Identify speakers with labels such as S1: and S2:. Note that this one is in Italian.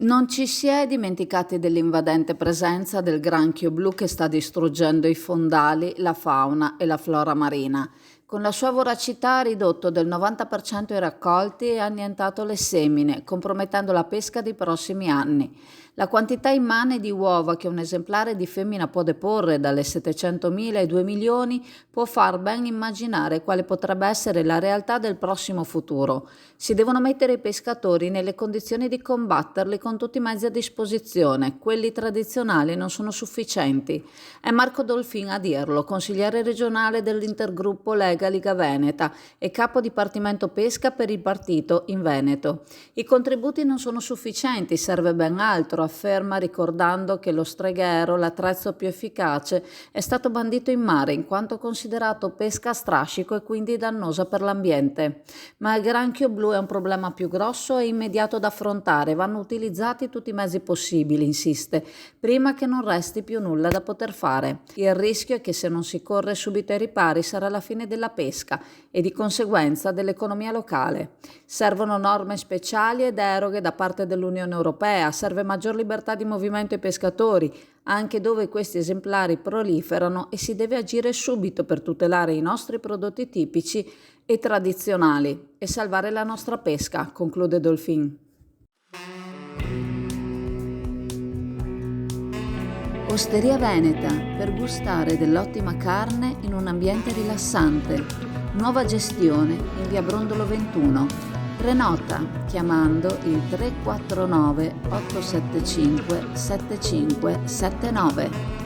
S1: Non ci si è dimenticati dell'invadente presenza del granchio blu che sta distruggendo i fondali, la fauna e la flora marina. Con la sua voracità ha ridotto del 90% i raccolti e ha annientato le semine, compromettendo la pesca dei prossimi anni. La quantità immane di uova che un esemplare di femmina può deporre, dalle 700.000 ai 2 milioni, può far ben immaginare quale potrebbe essere la realtà del prossimo futuro. Si devono mettere i pescatori nelle condizioni di combatterli con tutti i mezzi a disposizione. Quelli tradizionali non sono sufficienti. È Marco Dolfin a dirlo, consigliere regionale dell'intergruppo Lega Liga Veneta e capo dipartimento pesca per il partito in Veneto. I contributi non sono sufficienti, serve ben altro, afferma, ricordando che lo streghiero, l'attrezzo più efficace, è stato bandito in mare in quanto considerato pesca a strascico e quindi dannosa per l'ambiente. Ma il granchio blu è un problema più grosso e immediato da affrontare, vanno utilizzati tutti i mezzi possibili, insiste, prima che non resti più nulla da poter fare. Il rischio è che se non si corre subito ai ripari sarà la fine della pesca e di conseguenza dell'economia locale. Servono norme speciali e deroghe da parte dell'Unione Europea, serve maggior libertà di movimento ai pescatori, anche dove questi esemplari proliferano, e si deve agire subito per tutelare i nostri prodotti tipici e tradizionali e salvare la nostra pesca, conclude Dolfin. Osteria Veneta, per gustare dell'ottima carne in un ambiente rilassante. Nuova gestione in via Brondolo 21. Prenota chiamando il 349 875 7579.